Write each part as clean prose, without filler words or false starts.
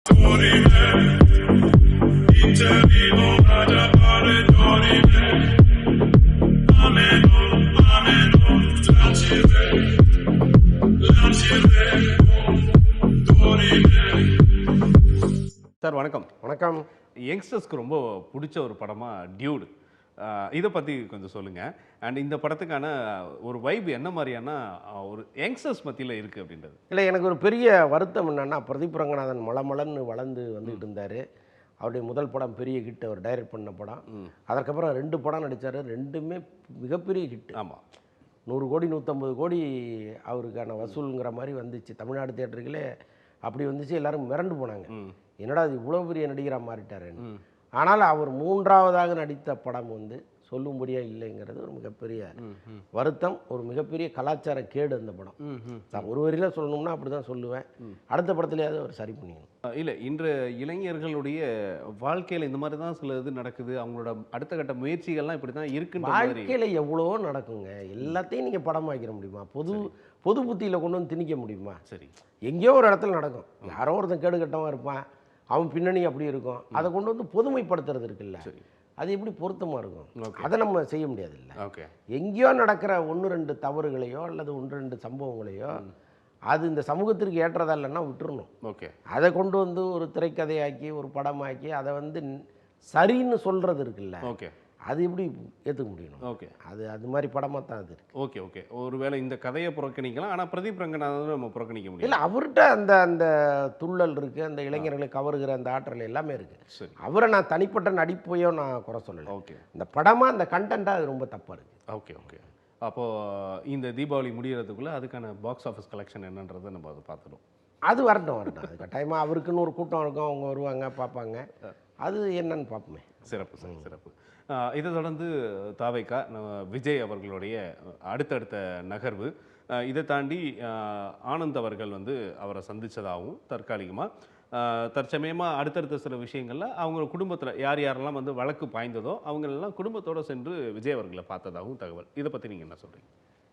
Sir வணக்கம். வணக்கம். யங்ஸ்டர்ஸ்க்கு ரொம்ப பிடிச்ச ஒரு படமாக டியூடு. இதை பற்றி கொஞ்சம் சொல்லுங்கள். அண்ட் இந்த படத்துக்கான ஒரு வைப் என்ன மாதிரியான ஒரு யங்ஸ்டர்ஸ் மத்தியில் இருக்குது அப்படின்றது. இல்லை, எனக்கு ஒரு பெரிய வருத்தம் என்னென்னா, பிரதீப் ரங்கநாதன் மலமலன்னு வளர்ந்து வந்துக்கிட்டு இருந்தார். அவருடைய முதல் படம் பெரிய ஹிட், அவர் டைரக்ட் பண்ண படம். அதற்கப்புறம் 2 படம் நடித்தார், 2மே மிகப்பெரிய ஹிட். ஆமாம், 100 கோடி 150 கோடி அவருக்கான வசூலுங்கிற மாதிரி வந்துச்சு. தமிழ்நாடு தியேட்டருகளே அப்படி வந்துச்சு. எல்லாரும் மிரண்டு போனாங்க, என்னடா அது இவ்வளோ பெரிய நடிகராக மாறிட்டாருன்னு. ஆனால் அவர் 3ஆவதாக நடித்த படம் வந்து சொல்லும்படியாக இல்லைங்கிறது ஒரு மிகப்பெரிய வருத்தம், ஒரு மிகப்பெரிய கலாச்சார கேடு அந்த படம். நான் ஒரு வரியில் சொல்லணும்னா அப்படி தான் சொல்லுவேன். அடுத்த படத்துலையாவது அவர் சரி பண்ணிக்கணும். இல்லை, இன்று இளைஞர்களுடைய வாழ்க்கையில் இந்த மாதிரி தான் சில இது நடக்குது. அவங்களோட அடுத்த கட்ட முயற்சிகள்லாம் இப்படி தான் இருக்குன்ற மாதிரி. வாழ்க்கையில் எவ்வளவோ நடக்குங்க, எல்லாத்தையும் நீங்கள் படமாக்கிற முடியுமா? பொது புத்தியில் கொண்டு வந்து திணிக்க முடியுமா? சரி, எங்கேயோ ஒரு இடத்துல நடக்கும். யாரோ ஒருத்தன் கேடு கட்டமாக இருப்பான், அவன் பின்னணி அப்படி இருக்கும். அதை கொண்டு வந்து பொதுமைப்படுத்துறது இருக்குல்ல, அது எப்படி பொருத்தமாக இருக்கும்? அதை நம்ம செய்ய முடியாது. இல்லை, ஓகே, எங்கேயோ நடக்கிற 1-2 தவறுகளையோ அல்லது 1-2 சம்பவங்களையோ அது இந்த சமூகத்திற்கு ஏற்றதா இல்லைன்னா விட்டுறணும். ஓகே, அதை கொண்டு வந்து ஒரு திரைக்கதையாக்கி ஒரு படமாக்கி அதை வந்து சரின்னு சொல்கிறது இருக்குல்ல, ஓகே, அது எப்படி ஏற்றுக்க முடியணும்? ஓகே, அது மாதிரி படமாக தான் அது. Okay, okay. ஒருவேளை இந்த கதையை புறக்கணிக்கலாம், ஆனால் பிரதீப் ரங்கநாதன் நம்ம புறக்கணிக்க முடியும். இல்லை, அவர்கிட்ட அந்த அந்த துள்ளல் இருக்குது, அந்த இளைஞர்களை கவருகிற அந்த ஆற்றல் எல்லாமே இருக்குது. சரி, அவரை நான் தனிப்பட்ட நடிப்பையோ நான் குறை சொல்லலை. ஓகே, இந்த படமாக அந்த கண்டென்ட்டாக அது ரொம்ப தப்பாக இருக்குது. Okay, okay. அப்போது இந்த தீபாவளி முடிகிறதுக்குள்ளே அதுக்கான பாக்ஸ் ஆஃபீஸ் கலெக்ஷன் என்னன்றதை நம்ம அதை பார்த்துடும். அது வரட்டும். அது கட்டாயமாக அவருக்குன்னு ஒரு கூட்டம் இருக்கும், அவங்க வருவாங்க பார்ப்பாங்க, அது என்னன்னு பார்ப்போமே. சிறப்பு சார், சிறப்பு. இதை தொடர்ந்து தாவேகா விஜய் அவர்களுடைய அடுத்தடுத்த நகர்வு, இதை தாண்டி ஆனந்த் அவர்கள் வந்து அவரை சந்தித்ததாகவும் தற்சமயமாக அடுத்தடுத்த சில விஷயங்களில் அவங்க குடும்பத்தில் யாரெல்லாம் வந்து வழக்கு பாய்ந்ததோ அவங்களெல்லாம் குடும்பத்தோடு சென்று விஜய் அவர்களை பார்த்ததாகவும் தகவல். இதை பற்றி நீங்கள் என்ன சொல்கிறீங்க?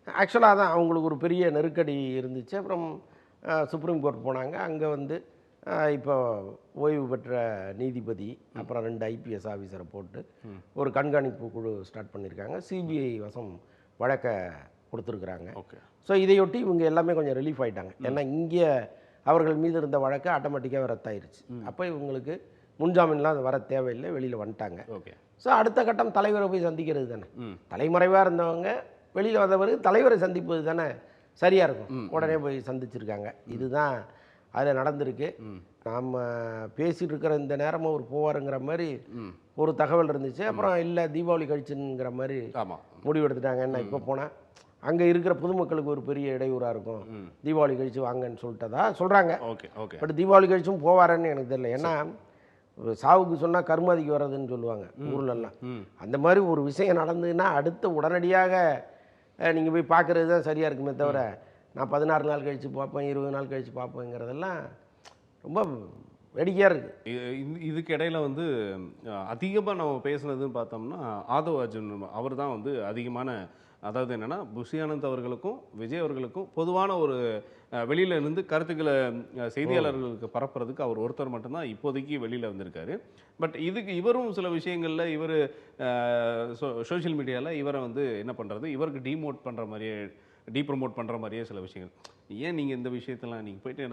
ஆக்சுவலாக தான் அவங்களுக்கு ஒரு பெரிய நெருக்கடி இருந்துச்சு. அப்புறம் சுப்ரீம் கோர்ட் போனாங்க. அங்கே வந்து இப்போ ஓய்வு பெற்ற நீதிபதி அப்புறம் 2 ஐபிஎஸ் ஆஃபீஸரை போட்டு ஒரு கண்காணிப்பு குழு ஸ்டார்ட் பண்ணியிருக்காங்க. சிபிஐ வசம் வழக்கை கொடுத்துருக்குறாங்க. ஓகே. ஸோ இதையொட்டி இவங்க எல்லாமே கொஞ்சம் ரிலீஃப் ஆகிட்டாங்க. ஏன்னா இங்கே அவர்கள் மீது இருந்த வழக்கு ஆட்டோமேட்டிக்காக ரத்தாயிருச்சு. அப்போ இவங்களுக்கு முன்ஜாமீன்லாம் வர தேவையில்லை, வெளியில் வந்துட்டாங்க. ஓகே. ஸோ அடுத்த கட்டம் தலைவரை போய் சந்திக்கிறது தானே. தலைமறைவாக இருந்தவங்க வெளியில் வந்த பிறகு தலைவரை சந்திப்பது தானே சரியாக இருக்கும். உடனே போய் சந்திச்சிருக்காங்க. இதுதான் அதில் நடந்திருக்கு. நாம் பேசிகிட்டு இருக்கிற இந்த நேரமாக ஒரு போவாருங்கிற மாதிரி ஒரு தகவல் இருந்துச்சு. அப்புறம் இல்லை, தீபாவளி கழிச்சுங்கிற மாதிரி முடிவு எடுத்துட்டாங்க. என்ன இப்போ போனால் அங்கே இருக்கிற பொதுமக்களுக்கு ஒரு பெரிய இடையூறாக இருக்கும், தீபாவளி கழிச்சு வாங்கன்னு சொல்லிட்டதா சொல்கிறாங்க. பட் தீபாவளி கழிச்சும் போவாரன்னு எனக்கு தெரியல. ஏன்னா சாவுக்கு சொன்னால் கருமாதிக்கு வர்றதுன்னு சொல்லுவாங்க ஊர்லெல்லாம். அந்த மாதிரி ஒரு விஷயம் நடந்ததுன்னா அடுத்து உடனடியாக நீங்கள் போய் பார்க்குறது தான் சரியாக இருக்குமே தவிர நான் 16 நாள் கழித்து பார்ப்பேன், 20 நாள் கழித்து பார்ப்பேங்கிறதெல்லாம் ரொம்ப வேடிக்கையாக இருக்குது. இதுக்கு இடையில் வந்து அதிகமாக நம்ம பேசுனதுன்னு பார்த்தோம்னா ஆதவ் அர்ஜுன் அவர் தான் வந்து அதிகமான, அதாவது என்னென்னா புஷி ஆனந்த் அவர்களுக்கும் விஜய் அவர்களுக்கும் பொதுவான ஒரு வெளியில் இருந்து கருத்துக்களை செய்தியாளர்களுக்கு பரப்புறதுக்கு அவர் ஒருத்தர் மட்டும்தான் இப்போதைக்கு வெளியில் வந்திருக்காரு. பட் இதுக்கு இவரும் சில விஷயங்களில் இவர் சோஷியல் மீடியாவில் இவரை வந்து என்ன பண்ணுறது, இவருக்கு டீப்ரமோட் பண்ணுற மாதிரியே சில விஷயங்கள். ஏன் நீங்கள் இந்த விஷயத்தெல்லாம் நீங்கள் போய்ட்டு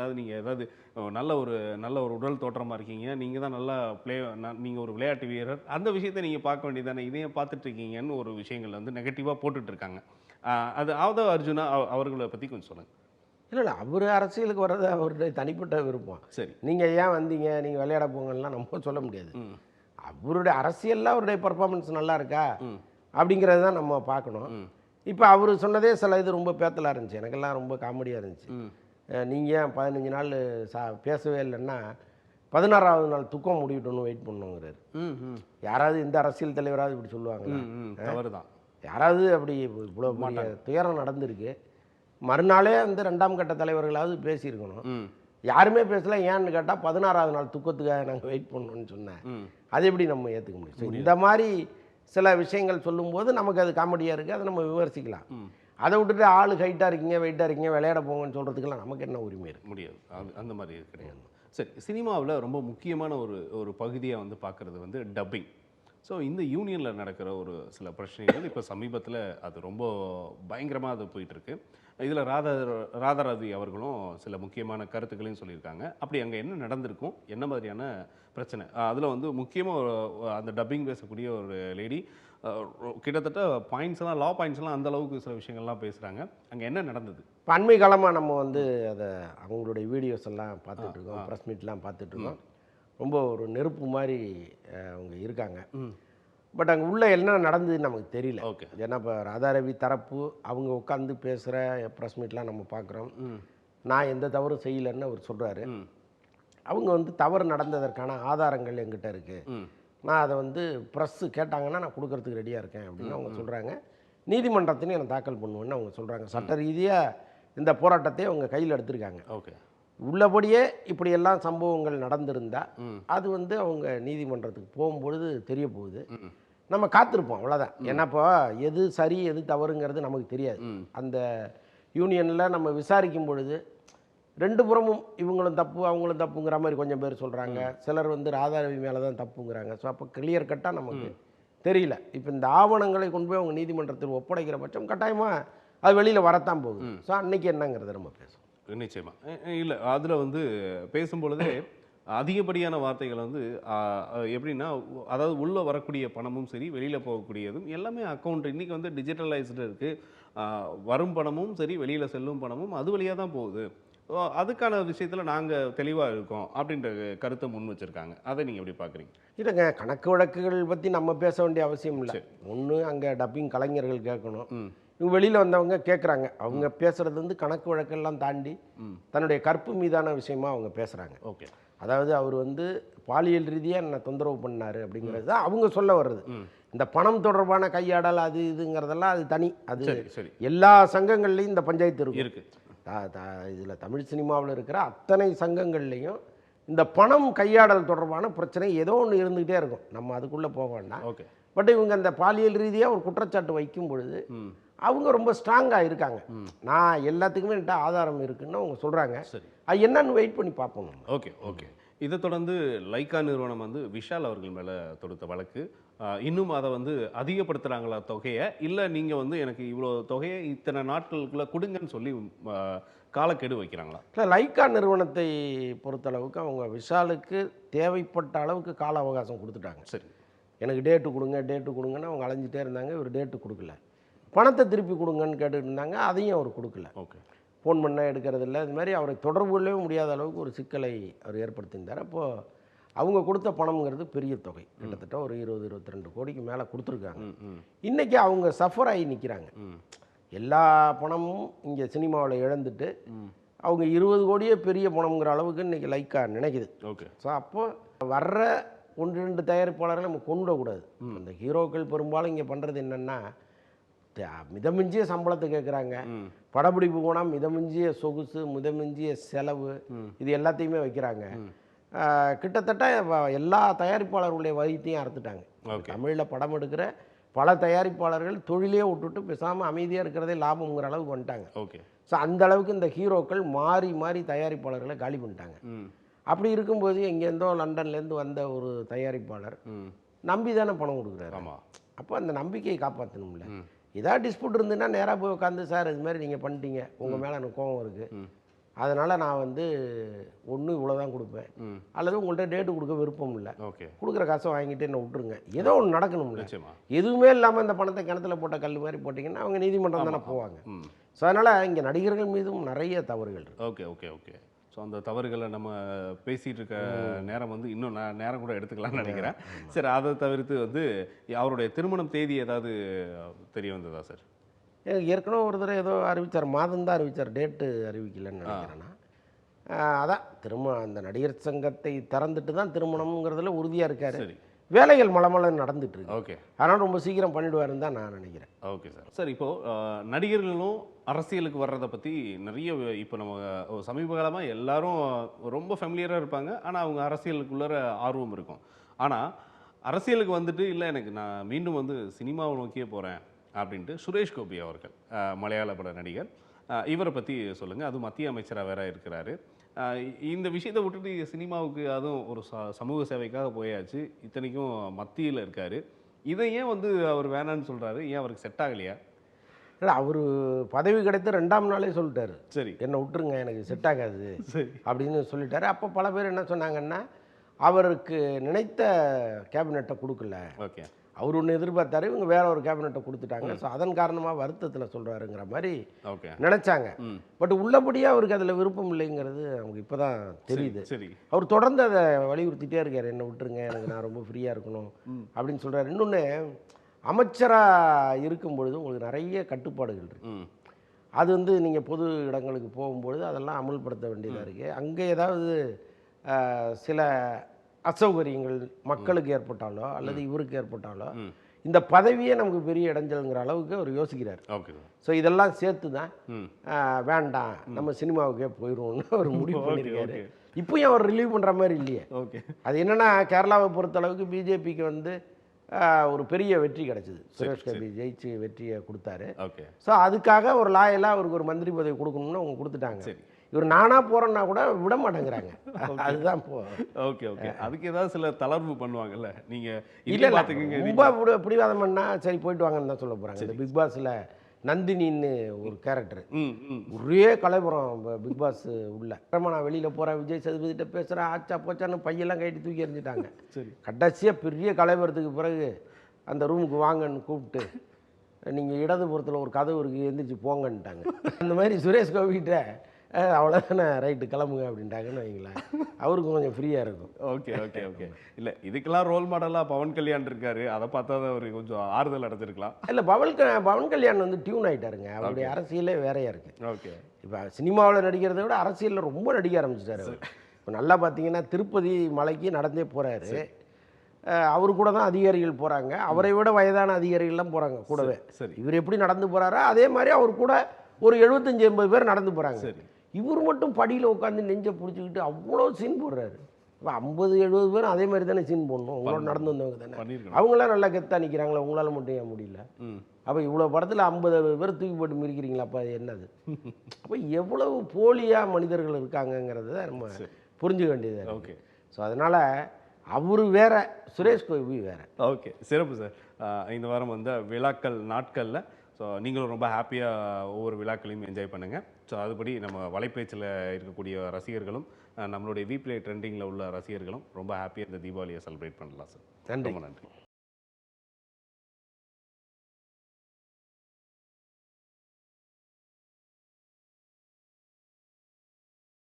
ஏதாவது நல்ல ஒரு உடல் தோற்றமாக இருக்கீங்க, நீங்கள் தான் நல்லா நீங்கள் ஒரு விளையாட்டு வீரர், அந்த விஷயத்தை நீங்கள் பார்க்க வேண்டியதானே, இதையும் பார்த்துட்ருக்கீங்கன்னு ஒரு விஷயங்கள் வந்து நெகட்டிவாக போட்டுட்ருக்காங்க. அது ஆதவ் அர்ஜுனா அவர்களை பற்றி கொஞ்சம் சொல்லுங்கள். இல்லை, அவர் அரசியலுக்கு வர்றது அவருடைய தனிப்பட்ட விருப்பம். சரி, நீங்கள் ஏன் வந்தீங்க, நீங்கள் விளையாட போங்கலாம் நம்ம சொல்ல முடியாது. அவருடைய அரசியலில் அவருடைய பர்ஃபார்மன்ஸ் நல்லா இருக்கா அப்படிங்கிறது தான் நம்ம பார்க்கணும். இப்போ அவர் சொன்னதே சில இது ரொம்ப பேத்தலாக இருந்துச்சு, எனக்கெல்லாம் ரொம்ப காமெடியாக இருந்துச்சு. நீங்கள் 15 நாள் பேசவே இல்லைன்னா 16ஆவது நாள் துக்கம் முடிவிட்டோன்னு வெயிட் பண்ணுங்கிறாரு. யாராவது இந்த அரசியல் தலைவராவது இப்படி சொல்லுவாங்க? யாராவது அப்படி இவ்வளோ துயரம் நடந்திருக்கு, மறுநாளே அந்த 2ஆம் கட்ட தலைவர்களாவது பேசியிருக்கணும். யாருமே பேசல. ஏன்னு கேட்டால் 16ஆவது நாள் துக்கத்துக்காக நாங்கள் வெயிட் பண்ணோன்னு சொன்னேன். அது எப்படி நம்ம ஏற்றுக்க முடியும்? இந்த மாதிரி சில விஷயங்கள் சொல்லும்போது நமக்கு அது காமெடியாக இருக்குது, அதை நம்ம விமர்சிக்கலாம். அதை விட்டுட்டு ஆள் ஹைட்டாக இருக்கீங்க வெயிட்டாக இருக்கீங்க விளையாட போங்கன்னு சொல்கிறதுக்கெல்லாம் நமக்கு என்ன உரிமை இருக்குது? முடியாது. அந்த மாதிரி கிடையாது. சரி, சினிமாவில் ரொம்ப முக்கியமான ஒரு ஒரு பகுதியாக வந்து பார்க்குறது வந்து டப்பிங். ஸோ இந்த யூனியனில் நடக்கிற ஒரு சில பிரச்சனைகள் இப்போ சமீபத்தில் அது ரொம்ப பயங்கரமாக அது போயிட்டுருக்கு. இதில் ராதாரவி அவர்களும் சில முக்கியமான கருத்துக்களையும் சொல்லியிருக்காங்க. அப்படி அங்கே என்ன நடந்திருக்கும், என்ன மாதிரியான பிரச்சனை, அதில் வந்து முக்கியமாக அந்த டப்பிங் பேசக்கூடிய ஒரு லேடி கிட்டத்தட்ட பாயிண்ட்ஸ்லாம் லா பாயிண்ட்ஸ்லாம் அந்த அளவுக்கு சில விஷயங்கள்லாம் பேசுகிறாங்க. அங்கே என்ன நடந்தது? இப்போ அண்மை காலமாக நம்ம வந்து அதை அவங்களுடைய வீடியோஸ் எல்லாம் பார்த்துட்ருக்கோம், ப்ரெஸ் மீட்லாம் பார்த்துட்ருக்கோம். ரொம்ப ஒரு நெருப்பு மாதிரி அவங்க இருக்காங்க. பட் அங்கே உள்ளே என்ன நடந்ததுன்னு நமக்கு தெரியல. ஓகே. ஏன்னா இப்போ ராதாரவி தரப்பு அவங்க உட்காந்து பேசுகிற ப்ரெஸ் மீட்லாம் நம்ம பார்க்குறோம். நான் எந்த தவறும் செய்யலைன்னு அவர் சொல்கிறாரு. அவங்க வந்து தவறு நடந்ததற்கான ஆதாரங்கள் என்கிட்ட இருக்குது, நான் அதை வந்து ப்ரெஸ்ஸு கேட்டாங்கன்னா நான் கொடுக்கறதுக்கு ரெடியாக இருக்கேன் அப்படின்னு அவங்க சொல்கிறாங்க. நீதிமன்றத்திலையும் நான் தாக்கல் பண்ணுவேன்னு அவங்க சொல்கிறாங்க. சட்ட ரீதியாக இந்த போராட்டத்தை அவங்க கையில் எடுத்திருக்காங்க. ஓகே. உள்ளபடியே இப்படியெல்லாம் சம்பவங்கள் நடந்திருந்தால் அது வந்து அவங்க நீதிமன்றத்துக்கு போகும்பொழுது தெரிய போகுது. நம்ம காத்திருப்போம், அவ்வளோதான். ஏன்னா இப்போ எது சரி எது தவறுங்கிறது நமக்கு தெரியாது. அந்த யூனியனில் நம்ம விசாரிக்கும் பொழுது ரெண்டு புறமும் இவங்களும் தப்பு அவங்களும் தப்புங்கிற மாதிரி கொஞ்சம் பேர் சொல்கிறாங்க. சிலர் வந்து ராதாரவி மேலே தான் தப்புங்கிறாங்க. ஸோ அப்போ கிளியர் கட்டாக நமக்கு தெரியல. இப்போ இந்த ஆவணங்களை கொண்டு போய் அவங்க நீதிமன்றத்தில் ஒப்படைக்கிற பட்சம் கட்டாயமாக அது வெளியில் வரத்தான் போகுது. ஸோ அன்றைக்கி என்னங்கிறத நம்ம பேசுவோம். நிச்சயமாக. இல்லை, அதில் வந்து பேசும்பொழுதே அதிகப்படியான வார்த்தைகள் வந்து எப்படின்னா, அதாவது உள்ளே வரக்கூடிய பணமும் சரி வெளியில் போகக்கூடியதும் எல்லாமே அக்கௌண்ட் இன்றைக்கி வந்து டிஜிட்டலைஸ்டு இருக்குது. வரும் பணமும் சரி வெளியில் செல்லும் பணமும் அது வழியாக தான் போகுது. அதுக்கான விஷயத்தில் நாங்கள் தெளிவாக இருக்கோம் அப்படின்ற கருத்தை முன் வச்சுருக்காங்க. அதை நீங்கள் எப்படி பார்க்குறீங்க? இல்லைங்க, கணக்கு வழக்குகள் பற்றி நம்ம பேச வேண்டிய அவசியம் இல்லை. ஒன்று அங்கே டப்பிங் கலைஞர்கள் கேட்கணும், இவங்க வெளியில் வந்தவங்க கேட்குறாங்க. அவங்க பேசுகிறது வந்து கணக்கு வழக்கெல்லாம் தாண்டி தன்னுடைய கற்பு மீதான விஷயமா அவங்க பேசுகிறாங்க. ஓகே. அதாவது அவர் வந்து பாலியல் ரீதியாக என்ன தொந்தரவு பண்ணார் அப்படிங்கிறது தான் அவங்க சொல்ல வர்றது. இந்த பணம் தொடர்பான கையாடல் அது இதுங்கிறதெல்லாம் அது தனி. அது சரி, எல்லா சங்கங்கள்லையும் இந்த பஞ்சாயத்து இருக்கு. இதில் தமிழ் சினிமாவில் இருக்கிற அத்தனை சங்கங்கள்லேயும் இந்த பணம் கையாடல் தொடர்பான பிரச்சனை ஏதோ ஒன்று இருந்துகிட்டே இருக்கும். நம்ம அதுக்குள்ளே போக வேண்டாம். ஓகே. பட் இவங்க அந்த பாலியல் ரீதியாக ஒரு குற்றச்சாட்டு வைக்கும் பொழுது அவங்க ரொம்ப ஸ்ட்ராங்காக இருக்காங்க. நான் எல்லாத்துக்குமே என்கிட்ட ஆதாரம் இருக்குன்னு அவங்க சொல்கிறாங்க. சரி, அது என்னன்னு வெயிட் பண்ணி பார்ப்போம். ஓகே. இதை தொடர்ந்து லைக்கா நிறுவனம் வந்து விஷால் அவர்கள் மேலே தொடுத்த வழக்கு, இன்னும் அதை வந்து அதிகப்படுத்துகிறாங்களா தொகையை, இல்லை நீங்கள் வந்து எனக்கு இவ்வளோ தொகையை இத்தனை நாட்களுக்குள்ளே கொடுங்கன்னு சொல்லி காலக்கெடு வைக்கிறாங்களா? இல்லை, லைக்கா நிறுவனத்தை பொறுத்தளவுக்கு அவங்க விஷாலுக்கு தேவைப்பட்ட அளவுக்கு கால அவகாசம் கொடுத்துட்டாங்க. சரி, எனக்கு டேட்டு கொடுங்கன்னு அவங்க அலைஞ்சிட்டே இருந்தாங்க. இவர் டேட்டு கொடுக்கல. பணத்தை திருப்பி கொடுங்கன்னு கேட்டுட்டு இருந்தாங்க, அதையும் அவர் கொடுக்கல. ஓகே. ஃபோன் பண்ண எடுக்கிறதில்ல. இது மாதிரி அவரை தொடர்பு கொள்ளவே முடியாத அளவுக்கு ஒரு சிக்கலை அவர் ஏற்படுத்தியிருந்தார். அப்போது அவங்க கொடுத்த பணம்ங்கிறது பெரிய தொகை, கிட்டத்தட்ட ஒரு 20-22 கோடிக்கு மேலே கொடுத்துருக்காங்க. இன்றைக்கி அவங்க சஃபர் ஆகி நிற்கிறாங்க. எல்லா பணமும் இங்கே சினிமாவில் இழந்துட்டு அவங்க 20 கோடியே பெரிய பணம்ங்கிற அளவுக்கு இன்றைக்கி லைக்கா நினைக்குது. ஓகே. ஸோ அப்போது வர்ற 1-2 தயாரிப்பாளர்களை நம்ம கொண்டு விடக்கூடாது. அந்த ஹீரோக்கள் பெரும்பாலும் இங்கே பண்ணுறது என்னென்னா, மிதமிஞ்சிய சம்பளத்தை கேட்குறாங்க. படப்பிடிப்பு போனால் மிதமிஞ்சிய சொகுசு, மிதமிஞ்சிய செலவு, இது எல்லாத்தையுமே வைக்கிறாங்க. கிட்டத்தட்ட எல்லா தயாரிப்பாளர்களுடைய வயிற்றையும் அறுத்துட்டாங்க. தமிழில் படம் எடுக்கிற பல தயாரிப்பாளர்கள் தொழிலே விட்டுட்டு பேசாமல் அமைதியாக இருக்கிறதே லாபம்ங்கிற அளவுக்கு வந்துட்டாங்க. ஓகே. ஸோ அந்த அளவுக்கு இந்த ஹீரோக்கள் மாறி மாறி தயாரிப்பாளர்களை காலி பண்ணிட்டாங்க. அப்படி இருக்கும்போது எங்கேருந்தோ லண்டன்லேருந்து வந்த ஒரு தயாரிப்பாளர் நம்பி தானே பணம் கொடுக்குறாரு. ஆமாம். அப்போ அந்த நம்பிக்கையை காப்பாற்றணும்ல. ஏதாவது டிஸ்பியூட் இருந்துன்னா நேராக போய் உட்காந்து, சார் இது மாதிரி நீங்கள் பண்ணிட்டீங்க, உங்கள் மேலே எனக்கு கோவம் இருக்குது, அதனால் நான் வந்து ஒன்று இவ்வளோ தான் கொடுப்பேன், அல்லது உங்கள்கிட்ட டேட்டு கொடுக்க விருப்பம் இல்லை, ஓகே, கொடுக்குற காசை வாங்கிட்டு என்ன விட்டுருங்க, ஏதோ ஒன்று நடக்கணும்ல. நிச்சயமாக. எதுவுமே இல்லாமல் இந்த பணத்தை கிணத்துல போட்ட கல் மாதிரி போட்டிங்கன்னா அவங்க நீதிமன்றம் தானே போவாங்க. ஸோ அதனால் இங்கே நடிகர்கள் மீதும் நிறைய தவறுகள் இருக்குது. ஓகே. ஸோ அந்த தவறுகளை நம்ம பேசிகிட்டு இருக்க நேரம் வந்து இன்னும் நான் நேரம் கூட எடுத்துக்கலாம்னு நினைக்கிறேன். சரி, அதை தவிர்த்து வந்து அவருடைய திருமணம் தேதி ஏதாவது தெரிய வந்ததா சார்? ஏற்கனவே ஒரு தடவை ஏதோ அறிவித்தார், மாதம் தான் அறிவித்தார், டேட்டு அறிவிக்கலைன்னு நினைக்கிறேன்னா. அதான் அந்த நடிகர் சங்கத்தை திறந்துட்டு தான் திருமணம்ங்கிறதுல உறுதியாக இருக்கார். சரி, வேலைகள் மலமலன்னு நடந்துட்டு இருக்கு. ஓகே. அதனால் ரொம்ப சீக்கிரம் பண்ணிடுவாருன்னு தான் நான் நினைக்கிறேன். Okay sir. சார், இப்போது நடிகர்களும் அரசியலுக்கு வர்றதை பற்றி நிறைய இப்போ நம்ம சமீப காலமாக எல்லாரும் ரொம்ப ஃபெமிலியராக இருப்பாங்க. ஆனால் அவங்க அரசியலுக்குள்ளே ஆர்வம் இருக்கும். ஆனால் அரசியலுக்கு வந்துட்டு இல்லை எனக்கு நான் மீண்டும் வந்து சினிமாவை நோக்கியே போகிறேன் அப்படின்ட்டு சுரேஷ் கோபி அவர்கள் மலையாள பட நடிகர். இவரை பற்றி சொல்லுங்கள். அதுவும் மத்திய அமைச்சராக வேற இருக்கிறாரு. இந்த விஷயத்தை விட்டுட்டு சினிமாவுக்கு அதுவும் ஒரு சமூக சேவைக்காக போயாச்சு. இத்தனைக்கும் மத்தியில் இருக்கார். இதை ஏன் வந்து அவர் வேணான்னு சொல்கிறாரு? ஏன் அவருக்கு செட் ஆகலையா? இல்லை, அவர் பதவி கிடைத்த 2ஆம் நாளே சொல்லிட்டாரு, சரி என்னை விட்டுருங்க, எனக்கு செட் ஆகாது சரி அப்படின்னு சொல்லிட்டாரு. அப்போ பல பேர் என்ன சொன்னாங்கன்னா, அவருக்கு நினைத்த கேபினெட்டை கொடுக்கல, ஓகே அவர் ஒன்று எதிர்பார்த்தாரு, இவங்க வேற ஒரு கேபினெட்டை கொடுத்துட்டாங்க, ஸோ அதன் காரணமாக வருத்தத்தில் சொல்கிறாருங்கிற மாதிரி ஓகே நினச்சாங்க. ம் பட் உள்ளபடியாக அவருக்கு அதில் விருப்பம் இல்லைங்கிறது நமக்கு இப்போ தான் தெரியுது. சரி அவர் தொடர்ந்து அதை வலியுறுத்திட்டே இருக்கார், என்னை விட்டுருங்க, எனக்கு நான் ரொம்ப ஃப்ரீயாக இருக்கணும் அப்படின்னு சொல்கிறார். இன்னொன்று, அமைச்சராக இருக்கும் பொழுது உங்களுக்கு நிறைய கட்டுப்பாடுகள் இருக்குது. ம் அது வந்து நீங்கள் பொது இடங்களுக்கு போகும்பொழுது அதெல்லாம் அமுல்படுத்த வேண்டியதாக இருக்குது. அங்கே ஏதாவது சில அசௌகரியங்கள் மக்களுக்கு ஏற்பட்டாலோ அல்லது இவருக்கு ஏற்பட்டாலோ இந்த பதவியே நமக்கு பெரிய இடைஞ்சல்ங்கிற அளவுக்கு அவர் யோசிக்கிறார். ஓகே ஸோ இதெல்லாம் சேர்த்து தான் ம் வேண்டாம், நம்ம சினிமாவுக்கே போயிடுவோம்னு அவர் முடிவு ஓகே பண்ணியிருக்காரு. ஓகே இப்போயும் அவர் ரிலீவ் பண்ணுற மாதிரி இல்லையே. ஓகே அது என்னென்னா, கேரளாவை பொறுத்தளவுக்கு பிஜேபிக்கு வந்து ஒரு பெரிய வெற்றி கிடச்சிது. சுரேஷ் கோபி ஜெயிச்சு வெற்றியை கொடுத்தாரு. ஓகே ஸோ அதுக்காக ஒரு லாயலாக அவருக்கு ஒரு மந்திரி பதவி கொடுக்கணும்னு அவங்க கொடுத்துட்டாங்க. சரி இவர் நானாக போகிறேன்னா கூட விட மாட்டேங்கிறாங்க. அதுதான் ஓகே ஓகே அதுக்கு ஏதாவது சில தளர்வு பண்ணுவாங்கல்ல, நீங்கள் இல்லை பார்த்துக்கங்க. ரொம்ப பிடிவாதம் பண்ணால் சரி போயிட்டு வாங்கன்னு தான் சொல்ல போகிறாங்க. இந்த பிக் பாஸில் நந்தினின்னு ஒரு கேரக்டர், ம் ம் ஒரே கலைபுரம் பிக் பாஸ் உள்ள. அப்புறமா நான் வெளியில் போகிறேன், விஜய் சேதுபதிட்ட பேசுகிறேன், ஆச்சா போச்சான்னு பையெல்லாம் கைட்டு தூக்கி எறிஞ்சிட்டாங்க. சரி கடைசியாக பெரிய கலைபுரத்துக்கு பிறகு அந்த ரூமுக்கு வாங்கன்னு கூப்பிட்டு, நீங்கள் இடதுபுறத்தில் ஒரு கதவு இருக்குது, எந்திரிச்சு போங்கன்ட்டாங்க. அந்த மாதிரி சுரேஷ் கோபிகிட்ட அவ்வளோதானே, ரைட்டு கிளம்புங்க அப்படின்ட்டாங்கன்னு வைங்களேன், அவருக்கு கொஞ்சம் ஃப்ரீயாக இருக்கும். ஓகே ஓகே ஓகே இல்லை, இதுக்கெல்லாம் ரோல் மாடலாக பவன் கல்யாண் இருக்காரு. அதை பார்த்தா தான் அவருக்கு கொஞ்சம் ஆறுதல் அடைஞ்சிருக்கலாம். இல்லை, பவன் கல்யாண் வந்து டியூன் ஆகிட்டாருங்க. அவருடைய அரசியலே வேறையாக இருக்குது. ஓகே இப்போ சினிமாவில் நடிக்கிறத விட அரசியலில் ரொம்ப நடிக்க ஆரம்பிச்சிட்டாரு அவர். இப்போ நல்லா பார்த்தீங்கன்னா திருப்பதி மலைக்கு நடந்தே போகிறாரு. அவரு கூட தான் அதிகாரிகள் போகிறாங்க, அவரை விட வயதான அதிகாரிகள்லாம் போகிறாங்க கூடவே. சரி இவர் எப்படி நடந்து போகிறாரோ அதே மாதிரி அவர் கூட ஒரு 75-80 பேர் நடந்து போகிறாங்க. சரி இவர் மட்டும் படியில் உட்காந்து நெஞ்சை பிடிச்சிக்கிட்டு அவ்வளோ சீன் போடுறாரு. இப்போ 50-70 பேரும் அதே மாதிரி தானே சீன் போடணும், உங்களோட நடந்து வந்தவங்க தானே. பண்ணியிருக்கணும். அவங்களாம் நல்லா கெத்தாக நிற்கிறாங்களா, உங்களால் மட்டும் ஏன் முடியல? ம் அப்போ இவ்வளோ படத்தில் 50-60 பேர் தூக்கி போட்டு மிதிக்கிறீங்களா? அப்போ என்னது? அப்போ எவ்வளவு போலியாக மனிதர்கள் இருக்காங்கங்கிறத நம்ம புரிஞ்சுக்க வேண்டியது. ஓகே ஸோ அதனால் அவர் வேற, சுரேஷ் கோபி வேற. ஓகே சிறப்பு சார். இந்த வாரம் வந்து விழாக்கள் நாட்களில் ஸோ நீங்களும் ரொம்ப ஹாப்பியாக ஒவ்வொரு விழாக்களையும் என்ஜாய் பண்ணுங்கள். ஸோ அதுபடி நம்ம வலைப்பேச்சில் இருக்கக்கூடிய ரசிகர்களும் நம்மளுடைய வீப்ளே ட்ரெண்டிங்கில் உள்ள ரசிகர்களும் ரொம்ப ஹாப்பியாக இந்த தீபாவளியை செலிப்ரேட் பண்ணலாம் சார். நன்றி. ரொம்ப நன்றி.